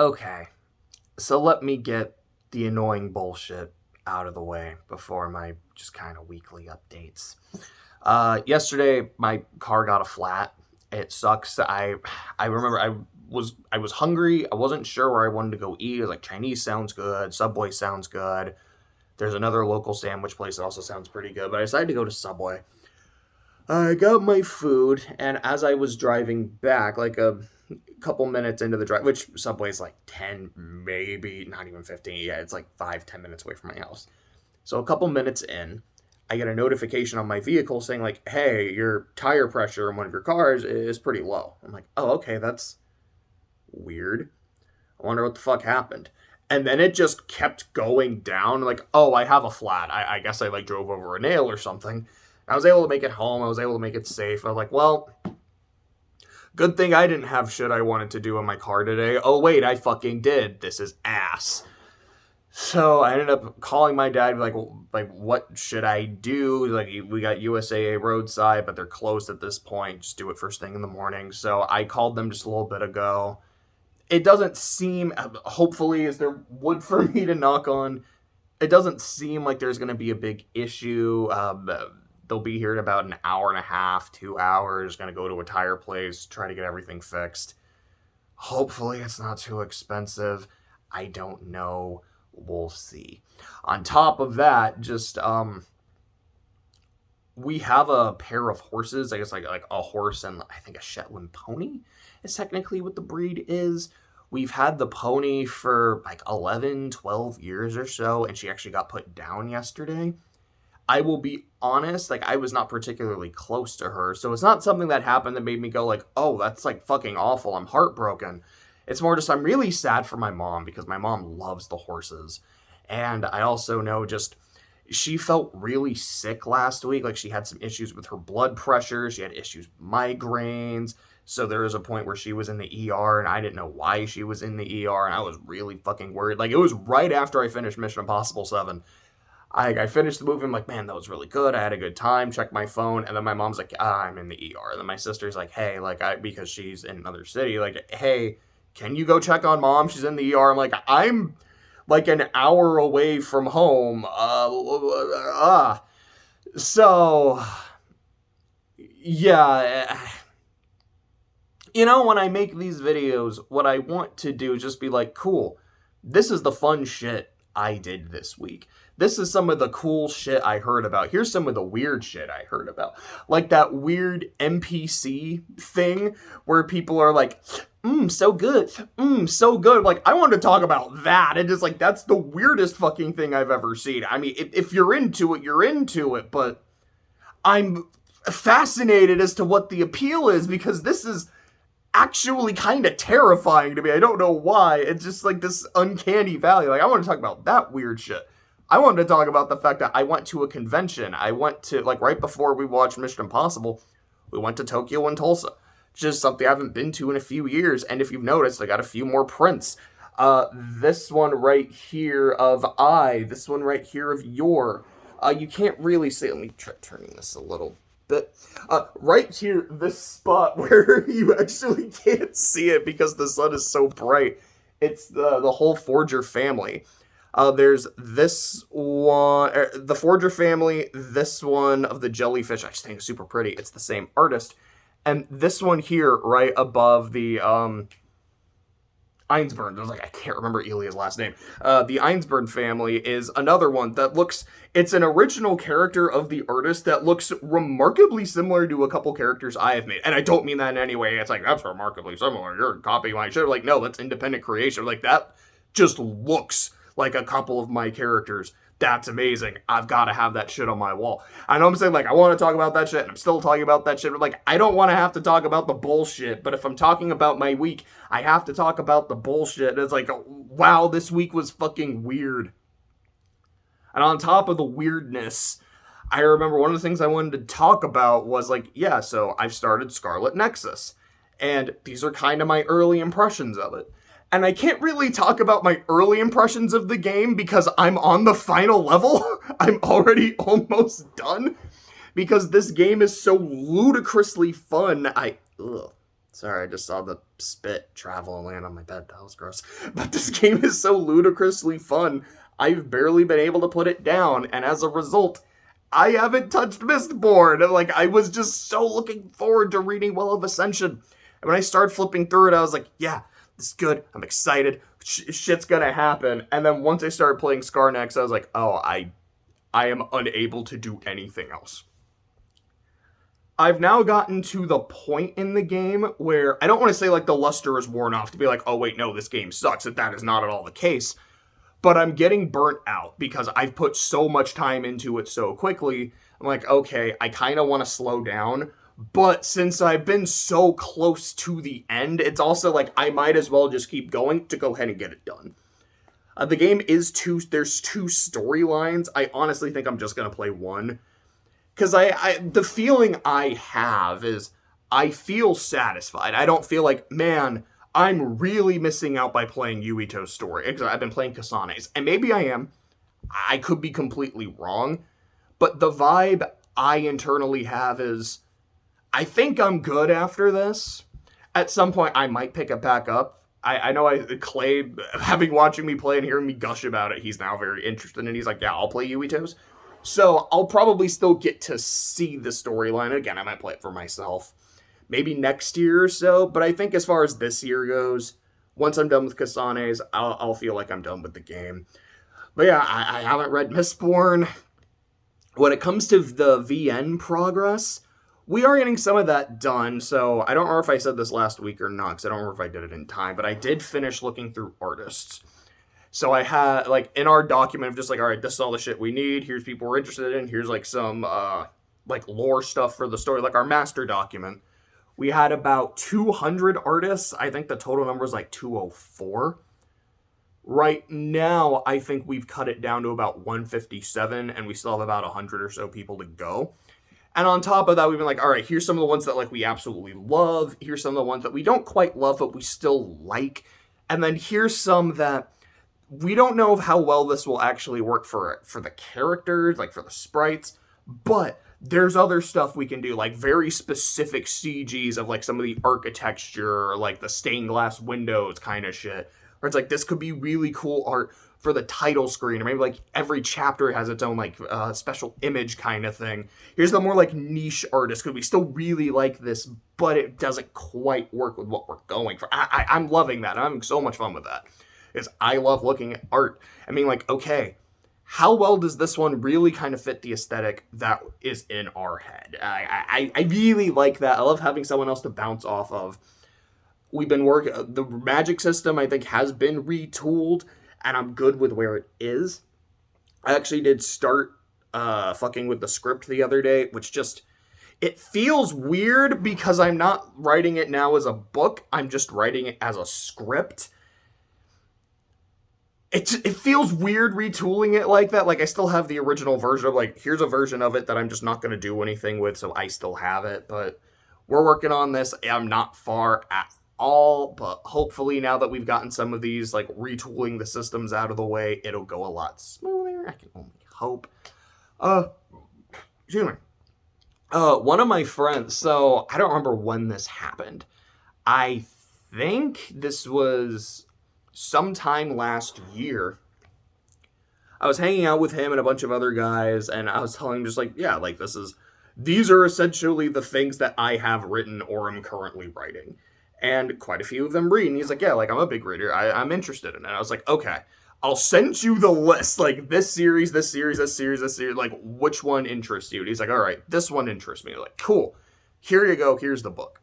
Okay, so let me get the annoying bullshit out of the way before my just kind of weekly updates. Yesterday my car got a flat. It sucks. I remember I was hungry. I wasn't sure where I wanted to go eat. I was like, Chinese sounds good, Subway sounds good. There's another local sandwich place that also sounds pretty good, but I decided to go to Subway. I got my food, and as I was driving back, like a couple minutes into the drive, which Subway's like 10, maybe not even 15. Yeah, it's like 5-10 minutes away from my house. So a couple minutes in, I get a notification on my vehicle saying like, "Hey, your tire pressure in one of your cars is pretty low." I'm like, "Oh, okay, that's weird. I wonder what the fuck happened." And then it just kept going down. Like, "Oh, I have a flat. I guess I like drove over a nail or something." I was able to make it home. I was able to make it safe. I was like, well, good thing I didn't have shit I wanted to do in my car today. Oh, wait, I fucking did. This is ass. So I ended up calling my dad, like, what should I do? Like, we got USAA roadside, but they're closed at this point. Just do it first thing in the morning. So I called them just a little bit ago. It doesn't seem, hopefully, is there wood for me to knock on? It doesn't seem like there's going to be a big issue. They'll be here in about an hour and a half, 2 hours, going to go to a tire place, try to get everything fixed. Hopefully it's not too expensive. I don't know. We'll see. On top of that, just, we have a pair of horses, I guess like a horse and I think a Shetland pony is technically what the breed is. We've had the pony for like 11, 12 years or so, and she actually got put down yesterday. I will be honest, like, I was not particularly close to her, so it's not something that happened that made me go, like, oh, that's, like, fucking awful, I'm heartbroken. It's more just, I'm really sad for my mom, because my mom loves the horses, and I also know just, she felt really sick last week, like, she had some issues with her blood pressure, she had issues with migraines, so there was a point where she was in the ER, and I didn't know why she was in the ER, and I was really fucking worried. Like, it was right after I finished Mission Impossible 7, I finished the movie, I'm like, man, that was really good, I had a good time, checked my phone, and then my mom's like, I'm in the ER, and then my sister's like, hey, like, because she's in another city, like, hey, can you go check on mom, she's in the ER, I'm like, I'm, like, an hour away from home, so, yeah, you know, when I make these videos, what I want to do is just be like, cool, this is the fun shit I did this week. This is some of the cool shit I heard about. Here's some of the weird shit I heard about. Like that weird NPC thing where people are like, so good. So good. Like, I want to talk about that. And just like, that's the weirdest fucking thing I've ever seen. I mean, if you're into it, you're into it. But I'm fascinated as to what the appeal is because this is actually kind of terrifying to me. I don't know why. It's just like this uncanny valley. Like, I want to talk about that weird shit. I wanted to talk about the fact that I went to a convention. I went to, like, right before we watched Mission Impossible, we went to Tokyo and Tulsa. Just something I haven't been to in a few years. And if you've noticed, I got a few more prints. This one right here of I. This one right here of your. You can't really see. Let me try turning this a little bit. Right here, this spot where you actually can't see it because the sun is so bright. It's the whole Forger family. There's this one, the Forger family, this one of the jellyfish, I just think it's super pretty. It's the same artist. And this one here, right above the, Einsburn, I can't remember Elia's last name. The Einsburn family is another one that looks, it's an original character of the artist that looks remarkably similar to a couple characters I have made. And I don't mean that in any way. It's like, that's remarkably similar. You're copying my shit. Like, no, that's independent creation. Like, that just looks like a couple of my characters. That's amazing. I've got to have that shit on my wall. I know I'm saying, like, I want to talk about that shit, and I'm still talking about that shit, but, like, I don't want to have to talk about the bullshit, but if I'm talking about my week, I have to talk about the bullshit, and it's like, wow, this week was fucking weird. And on top of the weirdness, I remember one of the things I wanted to talk about was, like, yeah, so I've started Scarlet Nexus, and these are kind of my early impressions of it. And I can't really talk about my early impressions of the game because I'm on the final level. I'm already almost done. Because this game is so ludicrously fun. Sorry, I just saw the spit travel and land on my bed. That was gross. But this game is so ludicrously fun, I've barely been able to put it down, and as a result, I haven't touched Mistborn. Like, I was just so looking forward to reading Well of Ascension. And when I started flipping through it, I was like, yeah, this is good. I'm excited. Shit's gonna happen. And then once I started playing Scarnex, I was like, oh, I am unable to do anything else. I've now gotten to the point in the game where I don't want to say like the luster is worn off to be like, oh wait, no, this game sucks. That is not at all the case. But I'm getting burnt out because I've put so much time into it so quickly. I'm like, okay, I kind of want to slow down. But since I've been so close to the end, it's also like I might as well just keep going to go ahead and get it done. The game is there's two storylines. I honestly think I'm just going to play one. Because the feeling I have is I feel satisfied. I don't feel like, man, I'm really missing out by playing Yuito's story. Because I've been playing Kasane's. And maybe I am. I could be completely wrong. But the vibe I internally have is, I think I'm good after this. At some point, I might pick it back up. I know Clay, having watching me play and hearing me gush about it, he's now very interested. And he's like, yeah, I'll play Yuito's. So I'll probably still get to see the storyline. Again, I might play it for myself. Maybe next year or so. But I think as far as this year goes, once I'm done with Kasane's, I'll feel like I'm done with the game. But yeah, I haven't read Mistborn. When it comes to the VN progress, we are getting some of that done. So I don't remember if I said this last week or not, because I don't remember if I did it in time. But I did finish looking through artists. So I had, like, in our document of just like, all right, this is all the shit we need. Here's people we're interested in. Here's, like, some, like, lore stuff for the story. Like, our master document. We had about 200 artists. I think the total number is, like, 204. Right now, I think we've cut it down to about 157, and we still have about 100 or so people to go. And on top of that, we've been like, all right, here's some of the ones that, like, we absolutely love. Here's some of the ones that we don't quite love, but we still like. And then here's some that we don't know how well this will actually work for the characters, like for the sprites, but there's other stuff we can do, like very specific CGs of like some of the architecture, like the stained glass windows kind of shit. Or it's like, this could be really cool art for the title screen, or maybe like every chapter has its own like special image kind of thing. Here's the more like niche artist, because we still really like this, but it doesn't quite work with what we're going for. I'm loving that. I'm having so much fun with that. Is I love looking at art. I mean, like, okay, how well does this one really kind of fit the aesthetic that is in our head? I really like that. I love having someone else to bounce off of. We've been working, the magic system, I think, has been retooled, and I'm good with where it is. I actually did start fucking with the script the other day, which just, it feels weird because I'm not writing it now as a book. I'm just writing it as a script. It feels weird retooling it like that. Like, I still have the original version of, like, here's a version of it that I'm just not going to do anything with, so I still have it. But we're working on this. I'm not far at all, but hopefully now that we've gotten some of these, like, retooling the systems out of the way, it'll go a lot smoother. I can only hope. Excuse me. One of my friends, so I don't remember when this happened. I think this was sometime last year. I was hanging out with him and a bunch of other guys, and I was telling him just like, yeah, like these are essentially the things that I have written or am currently writing. And quite a few of them read, and he's like, yeah, like I'm a big reader, I'm interested in it. And I was like, okay, I'll send you the list, like this series, like which one interests you? And he's like, all right, this one interests me. I'm like, cool, here you go, here's the book.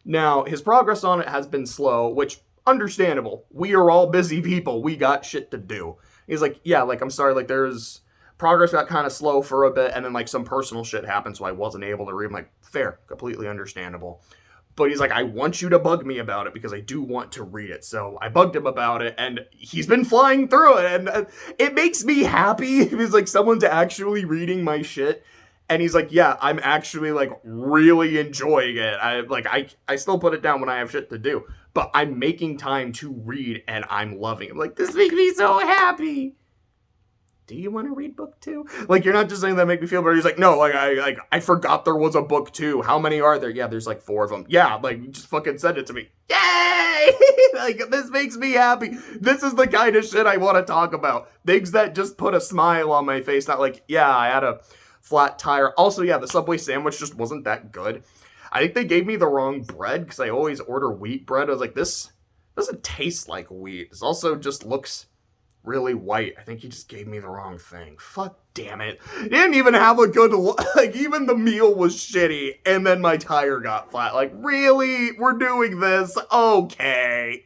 Now, his progress on it has been slow, which, understandable. We are all busy people. We got shit to do. He's like, yeah, like, I'm sorry, like, there's progress got kind of slow for a bit, and then, like, some personal shit happened, so I wasn't able to read. I'm like, fair, completely understandable. But he's like, I want you to bug me about it, because I do want to read it. So I bugged him about it, and he's been flying through it, and it makes me happy. It's like someone's actually reading my shit. And he's like, yeah, I'm actually, like, really enjoying it. I still put it down when I have shit to do. But I'm making time to read, and I'm loving it. I'm like, this makes me so happy. do you want to read book 2? Like, you're not just saying that make me feel better. He's like, no, I forgot there was a book 2. How many are there? Yeah, there's like 4 of them. Yeah, like, you just fucking send it to me. Yay! Like, this makes me happy. This is the kind of shit I want to talk about. Things that just put a smile on my face. Not like, yeah, I had a flat tire. Also, yeah, the Subway sandwich just wasn't that good. I think they gave me the wrong bread because I always order wheat bread. I was like, this doesn't taste like wheat. This also just looks really white. I think he just gave me the wrong thing. Fuck damn it. He didn't even have a good like, even the meal was shitty, and then my tire got flat. Like, really? We're doing this? Okay.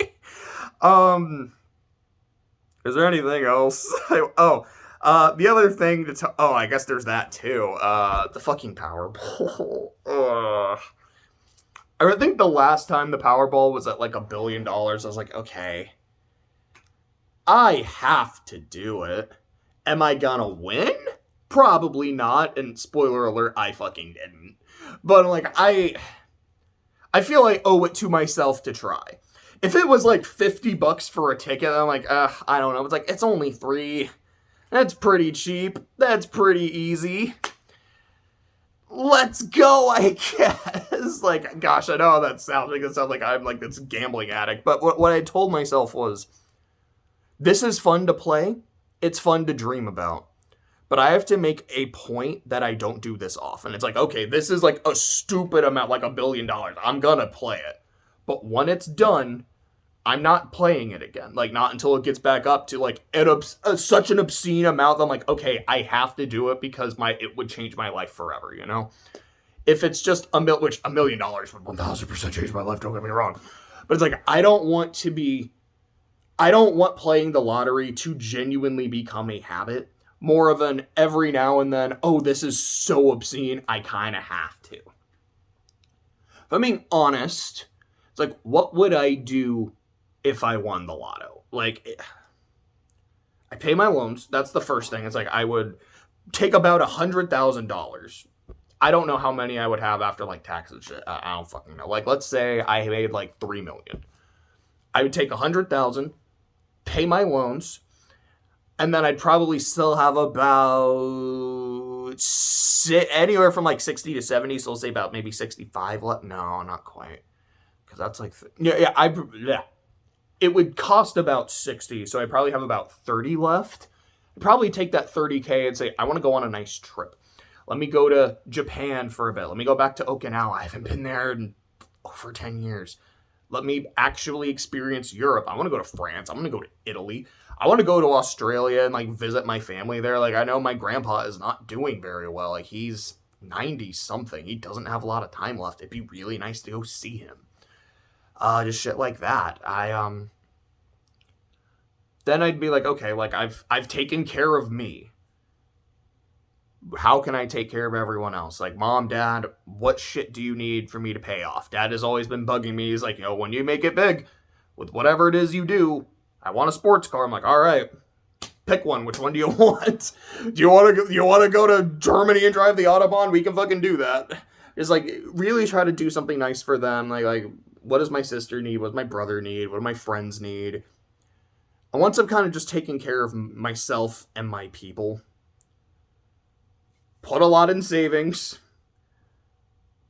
Is there anything else? The other thing I guess there's that too. The fucking Powerball. I think the last time the Powerball was at like $1 billion, I was like, okay, I have to do it. Am I gonna win? Probably not. And spoiler alert, I fucking didn't. But like, I feel I owe it to myself to try. If it was like $50 for a ticket, I'm like, I don't know. It's like, it's only 3. That's pretty cheap. That's pretty easy. Let's go, I guess. Like, gosh, I know how that sounds. Like, it sounds like I'm like this gambling addict. But what I told myself was, this is fun to play. It's fun to dream about. But I have to make a point that I don't do this often. It's like, okay, this is like a stupid amount, like $1 billion. I'm gonna play it. But when it's done, I'm not playing it again. Like, not until it gets back up to like such an obscene amount. I'm like, okay, I have to do it because it would change my life forever, you know? If it's just $1 million would 1000% change my life, don't get me wrong. But it's like, I don't want playing the lottery to genuinely become a habit. More of an every now and then, oh, this is so obscene, I kind of have to. If I'm being honest, it's like, what would I do if I won the lotto? Like, I pay my loans. That's the first thing. It's like, I would take about $100,000. I don't know how many I would have after like taxes and shit. I don't fucking know. Like, let's say I made like $3 million. I would take $100,000, pay my loans, and then I'd probably still have about anywhere from like 60 to 70. So let's say about maybe 65 left. No, not quite. Because that's like, yeah. It would cost about 60. So I probably have about 30 left. I'd probably take that 30K and say, I want to go on a nice trip. Let me go to Japan for a bit. Let me go back to Okinawa. I haven't been there in over 10 years. Let me actually experience Europe. I want to go to France. I want to go to Italy. I want to go to Australia and like visit my family there. Like, I know my grandpa is not doing very well. Like, he's 90 something. He doesn't have a lot of time left. It'd be really nice to go see him. Just shit like that. Then I'd be like, okay, like I've taken care of me. How can I take care of everyone else? Like, mom, dad, what shit do you need for me to pay off? Dad has always been bugging me. He's like, when you make it big, with whatever it is you do, I want a sports car. I'm like, all right, pick one. Which one do you want? Do you want to go to Germany and drive the Autobahn? We can fucking do that. Just like really try to do something nice for them. Like what does my sister need? What does my brother need? What do my friends need? And once I've kind of just taken care of myself and my people, put a lot in savings,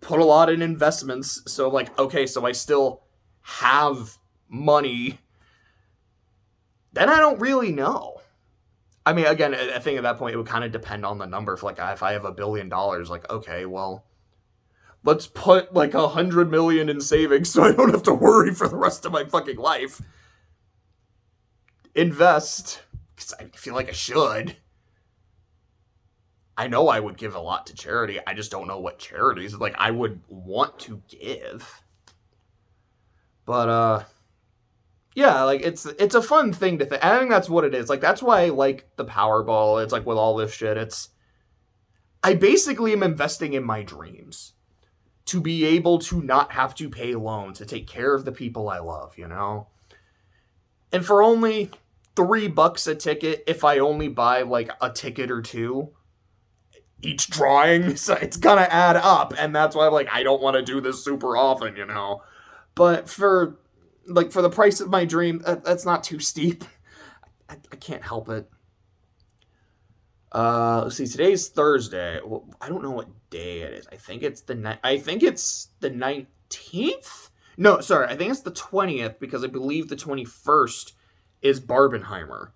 put a lot in investments. So like, okay, so I still have money. Then I don't really know. I mean, again, I think at that point it would kind of depend on the number. If I have $1 billion, like, okay, well, let's put like 100 million in savings so I don't have to worry for the rest of my fucking life. Invest, because I feel like I should. I know I would give a lot to charity. I just don't know what charities. Like, I would want to give. But, yeah, like, it's a fun thing to think. I think that's what it is. Like, that's why I like the Powerball. It's like, with all this shit, I basically am investing in my dreams. To be able to not have to pay loans, to take care of the people I love, you know? And for only $3 a ticket, if I only buy, like, a ticket or 2 each drawing, so it's gonna add up, and that's why I'm like, I don't want to do this super often, you know? But for the price of my dream, that's not too steep. I can't help it. Let's see. Today's Thursday. Well, I don't know what day it is. I think it's the 19th. No, sorry. I think it's the 20th because I believe the 21st is Barbenheimer.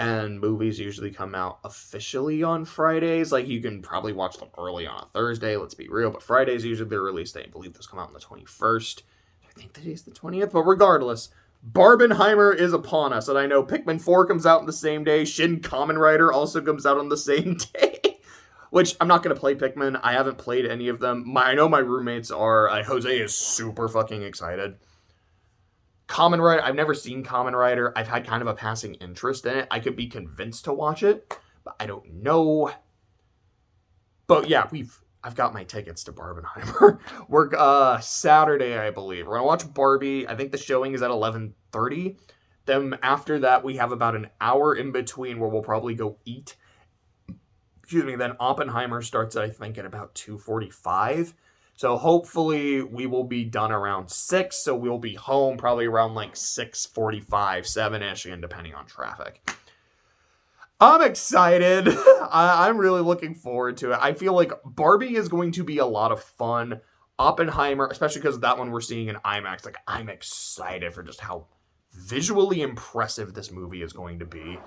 And movies usually come out officially on Fridays. Like, you can probably watch them early on a Thursday, let's be real. But Friday's usually their release day. I believe those come out on the 21st. I think today's the 20th. But regardless, Barbenheimer is upon us. And I know Pikmin 4 comes out on the same day. Shin Kamen Rider also comes out on the same day. Which, I'm not going to play Pikmin. I haven't played any of them. I know my roommates are. Jose is super fucking excited. Kamen Rider, I've never seen Kamen Rider. I've had kind of a passing interest in it. I could be convinced to watch it, but I don't know. But yeah, I've got my tickets to Barbenheimer. We're Saturday, I believe. We're gonna watch Barbie. I think the showing is at 11:30. Then after that, we have about an hour in between where we'll probably go eat. Excuse me. Then Oppenheimer starts, I think, at about 2:45. So hopefully we will be done around 6, so we'll be home probably around like 6:45, 7-ish, and depending on traffic. I'm excited. I'm really looking forward to it. I feel like Barbie is going to be a lot of fun. Oppenheimer, especially because that one we're seeing in IMAX, like, I'm excited for just how visually impressive this movie is going to be.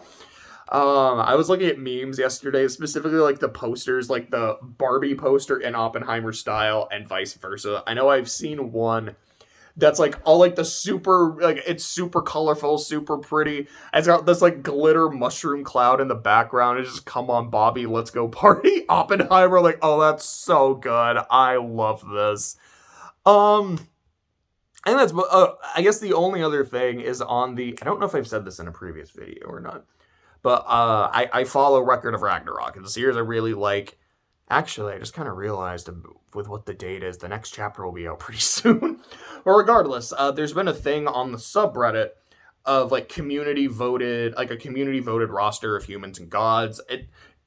I was looking at memes yesterday, specifically like the posters, like the Barbie poster in Oppenheimer style and vice versa. I know I've seen one that's like all like the super, like it's super colorful, super pretty. It's got this like glitter mushroom cloud in the background. It's just, come on, Bobby, let's go party. Oppenheimer, like, oh, that's so good. I love this. And that's, I guess the only other thing is on the, I don't know if I've said this in a previous video or not. But I follow Record of Ragnarok. It's a series I really like. Actually, I just kind of realized with what the date is, the next chapter will be out pretty soon. But regardless, there's been a thing on the subreddit of like community voted roster of humans and gods.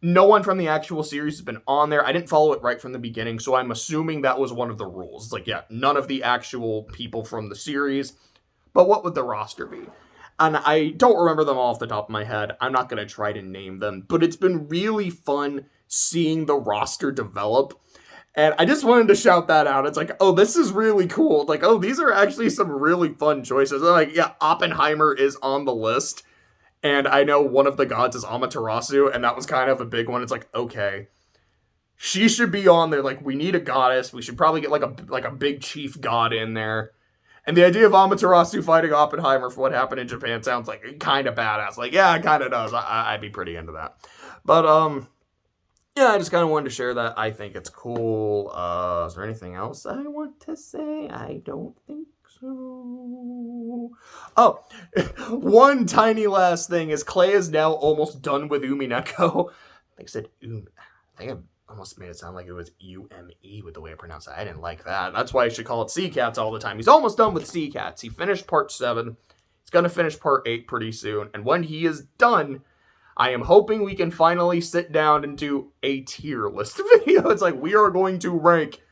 No one from the actual series has been on there. I didn't follow it right from the beginning, so I'm assuming that was one of the rules. It's like, yeah, none of the actual people from the series. But what would the roster be? And I don't remember them all off the top of my head. I'm not going to try to name them. But it's been really fun seeing the roster develop. And I just wanted to shout that out. It's like, oh, this is really cool. Like, oh, these are actually some really fun choices. And like, yeah, Oppenheimer is on the list. And I know one of the gods is Amaterasu. And that was kind of a big one. It's like, okay, she should be on there. Like, we need a goddess. We should probably get like a big chief god in there. And the idea of Amaterasu fighting Oppenheimer for what happened in Japan sounds like kind of badass. Like, yeah, it kind of does. I'd be pretty into that. But, yeah, I just kind of wanted to share that. I think it's cool. Is there anything else I want to say? I don't think so. Oh, one tiny last thing is Clay is now almost done with Umineko. I think I said I think I almost made it sound like it was UME with the way I pronounced it. I didn't like that. That's why I should call it Sea Cats all the time. He's almost done with Sea Cats. He finished part 7. He's going to finish part 8 pretty soon. And when he is done, I am hoping we can finally sit down and do a tier list video. It's like, we are going to rank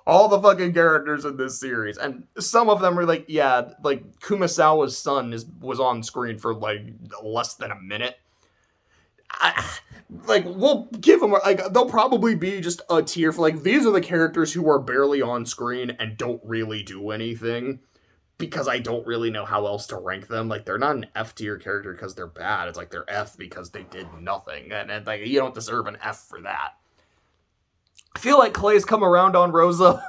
all the fucking characters in this series. And some of them are like, yeah, like Kumasawa's son was on screen for like less than a minute. We'll give them, like, they'll probably be just a tier for, like, these are the characters who are barely on screen and don't really do anything, because I don't really know how else to rank them. Like, they're not an F tier character because they're bad. It's like they're F because they did nothing, and like, you don't deserve an F for that. I feel like Clay's come around on Rosa,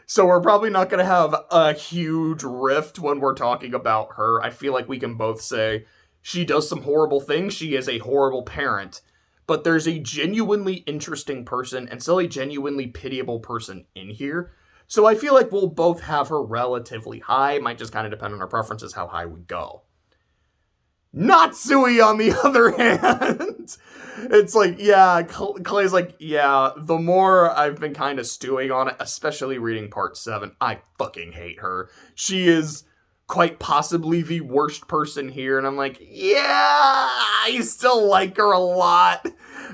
so we're probably not going to have a huge rift when we're talking about her. I feel like we can both say, she does some horrible things, she is a horrible parent, but there's a genuinely interesting person and still a genuinely pitiable person in here. So I feel like we'll both have her relatively high. It might just kind of depend on our preferences how high we go. Natsui, on the other hand, it's like, yeah, Clay's like, yeah, the more I've been kind of stewing on it, especially reading part 7, I fucking hate her. She is quite possibly the worst person here, and I'm like, yeah, I still like her a lot.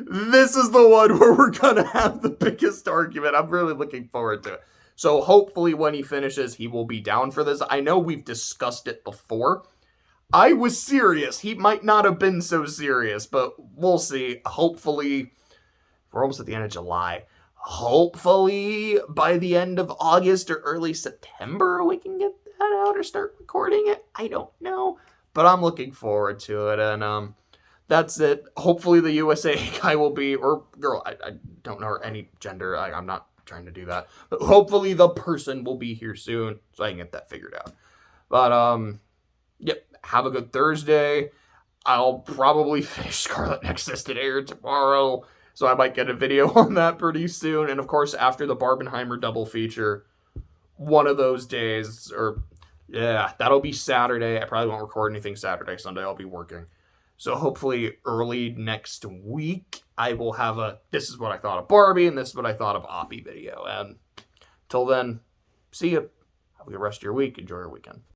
This is the one where we're gonna have the biggest argument. I'm really looking forward to it. So hopefully when he finishes, he will be down for this. I know we've discussed it before. I was serious. He might not have been so serious, but we'll see. Hopefully, we're almost at the end of July. Hopefully, by the end of August or early September, we can get that out or start recording it. I don't know, but I'm looking forward to it. And that's it. Hopefully, the USA guy will be, or girl, I don't know any gender. I'm not trying to do that, but hopefully, the person will be here soon so I can get that figured out. But yep. Have a good Thursday. I'll probably finish Scarlet Nexus today or tomorrow, so I might get a video on that pretty soon. And of course, after the Barbenheimer double feature, one of those days, or yeah, that'll be Saturday. I probably won't record anything Saturday. Sunday, I'll be working. So hopefully early next week, I will have a this is what I thought of Barbie and this is what I thought of Oppie video. And till then, see ya. Have a good rest of your week. Enjoy your weekend.